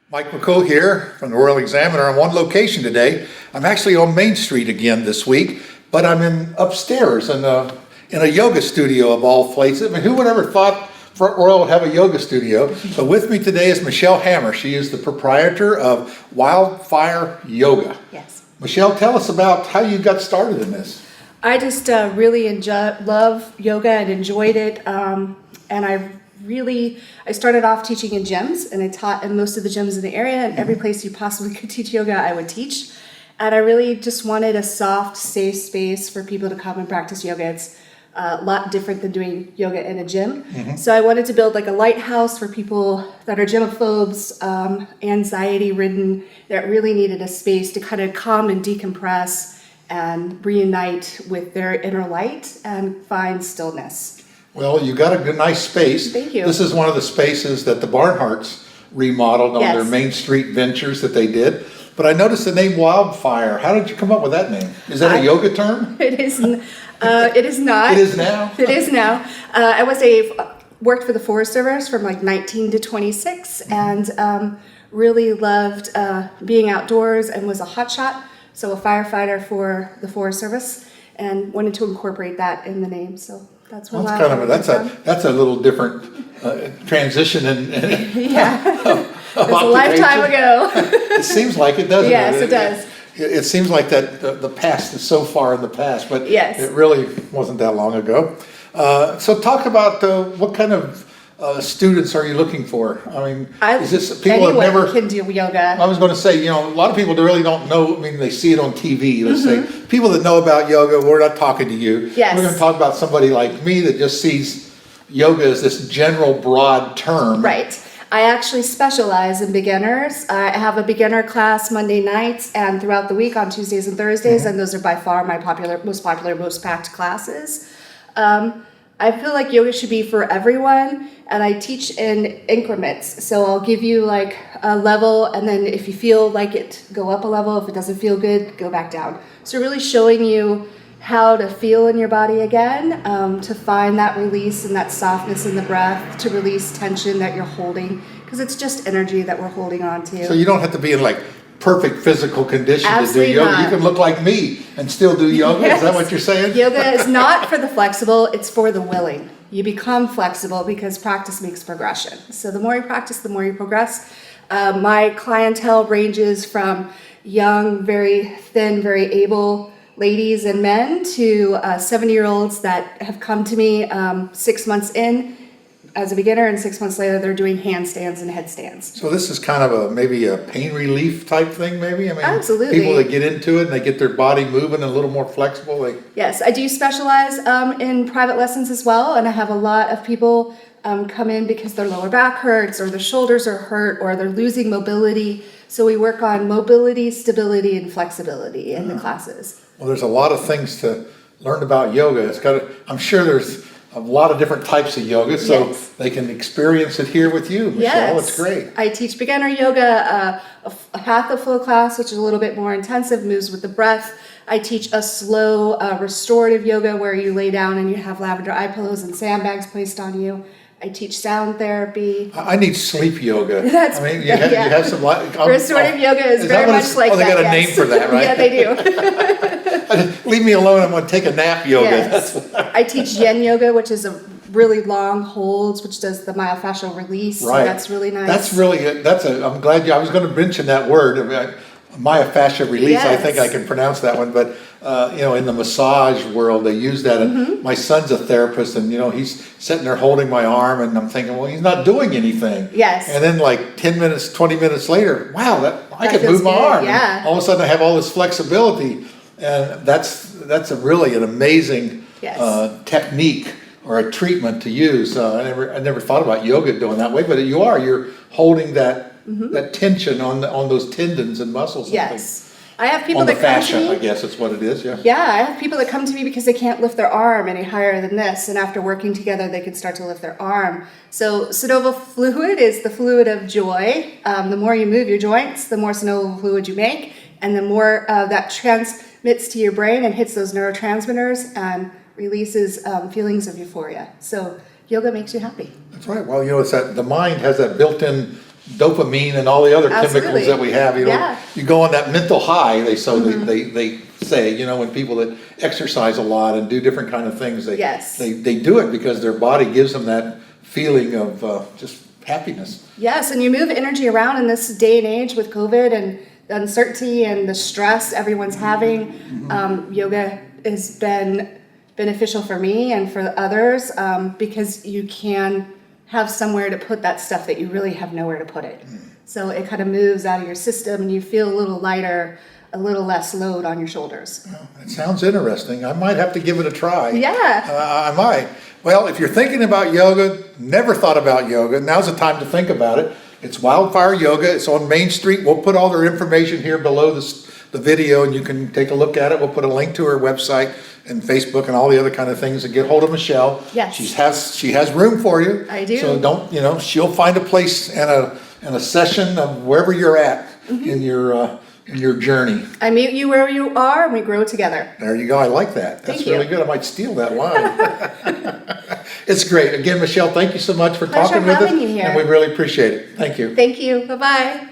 Mike McCool here from the Royal Examiner. I'm on location today. I'm actually on Main Street again this week, but I'm upstairs in a yoga studio of all places. I mean, who would ever thought Front Royal would have a yoga studio? So with me today is Michele Hammer. She is the proprietor of Wildfire Yoga. Yes. Michele, tell us about how you got started in this. I just really love yoga and enjoyed it, and I started off teaching in gyms, and I taught in most of the gyms in the area, and every place you possibly could teach yoga, I would teach. And I really just wanted a soft, safe space for people to come and practice yoga. It's a lot different than doing yoga in a gym. So I wanted to build like a lighthouse for people that are gymophobes, anxiety-ridden, that really needed a space to kind of come and decompress and reunite with their inner light and find stillness. Well, you got a good, nice space. Thank you. This is one of the spaces that the Barnharts remodeled on their Main Street ventures that they did. But I noticed the name Wildfire. How did you come up with that name? Is that a yoga term? It is. It is not. It is now? It is now. I worked for the Forest Service from like 19 to 26 and really loved being outdoors and was a hotshot, so a firefighter for the Forest Service, and wanted to incorporate that in the name. So that's where that's a little different transition and yeah. It's a lifetime ago. It seems like it, doesn't it? Yes, it does. It seems like that the past is so far in the past, but yes, it really wasn't that long ago. So talk about what kind of students are you looking for? I mean, is this people that never can do yoga? I was going to say, a lot of people really don't know. I mean, they see it on TV. Let's say people that know about yoga. We're not talking to you. Yes. We're going to talk about somebody like me that just sees yoga as this general, broad term. Right. I actually specialize in beginners. I have a beginner class Monday nights and throughout the week on Tuesdays and Thursdays, and those are by far my most popular, most packed classes. I feel like yoga should be for everyone, and I teach in increments. So I'll give you like a level, and then if you feel like it, go up a level. If it doesn't feel good, go back down. So really showing you how to feel in your body again, to find that release and that softness in the breath, to release tension that you're holding, because it's just energy that we're holding on to. So you don't have to be in like perfect physical condition Absolutely to do yoga. Not. You can look like me and still do yoga. Yes. Is that what you're saying? Yoga is not for the flexible, it's for the willing. You become flexible because practice makes progression. So the more you practice, the more you progress. My clientele ranges from young, very thin, very able ladies and men to 70-year-olds that have come to me 6 months in as a beginner, and 6 months later they're doing handstands and headstands. So this is kind of maybe a pain relief type thing, maybe? I mean, absolutely. People that get into it and they get their body moving a little more flexible. Yes, I do specialize in private lessons as well, and I have a lot of people come in because their lower back hurts or their shoulders are hurt or they're losing mobility. So we work on mobility, stability, and flexibility in the classes. Well, there's a lot of things to learn about yoga. I'm sure there's a lot of different types of yoga, so they can experience it here with you, Michele. Yes. It's great. I teach beginner yoga, a Hatha flow class, which is a little bit more intensive, moves with the breath. I teach a slow restorative yoga where you lay down and you have lavender eye pillows and sandbags placed on you. I teach sound therapy. I need sleep yoga. You have some restorative yoga is very much like that. They got a name for that, right? Yeah, they do. Leave me alone. I'm going to take a nap yoga. Yes. I teach Yin Yoga, which is a really long holds, which does the myofascial release. Right. So that's really nice. I'm glad I was going to mention that word. Myofascial release. Yes. I think I can pronounce that one, but in the massage world, they use that. And my son's a therapist, and he's sitting there holding my arm, and I'm thinking, well, he's not doing anything. Yes. And then like 10 minutes, 20 minutes later, wow, I can move my arm. Yeah. And all of a sudden, I have all this flexibility, and that's really an amazing technique or a treatment to use. I never thought about yoga doing that way, but you're holding that tension on those tendons and muscles. Yes. I have people on the that come fascia, to me. I guess that's what it is, yeah. Yeah, I have people that come to me because they can't lift their arm any higher than this, and after working together, they can start to lift their arm. So Synovial fluid is the fluid of joy. The more you move your joints, the more synovial fluid you make, and the more that transmits to your brain and hits those neurotransmitters and releases feelings of euphoria. So yoga makes you happy. That's right. Well, it's that the mind has that built-in dopamine and all the other Absolutely. chemicals that we have. You know, Yeah. you go on that mental high. They say, you know, when people that exercise a lot and do different kind of things, Yes. they do it because their body gives them that feeling of just happiness. Yes, and you move energy around in this day and age with COVID and the uncertainty and the stress everyone's having. Yoga has been beneficial for me and for others because you can have somewhere to put that stuff that you really have nowhere to put it. So it kind of moves out of your system and you feel a little lighter, a little less load on your shoulders. Well, it sounds interesting. I might have to give it a try. Yeah. I might. Well, if you're thinking about yoga, never thought about yoga, now's the time to think about it. It's Wildfire Yoga. It's on Main Street. We'll put all their information here below the video, and you can take a look at it. We'll put a link to her website and Facebook and all the other kind of things, and get hold of Michele. Yes. She has room for you. I do. So don't, you know, she'll find a place and a session of wherever you're at in your journey. I meet you where you are and we grow together. There you go. I like that. That's Thank you. really good. I might steal that line. It's great. Again, Michele, thank you so much for Pleasure talking with us. having you here. And we really appreciate it. Thank you. Thank you. Bye-bye.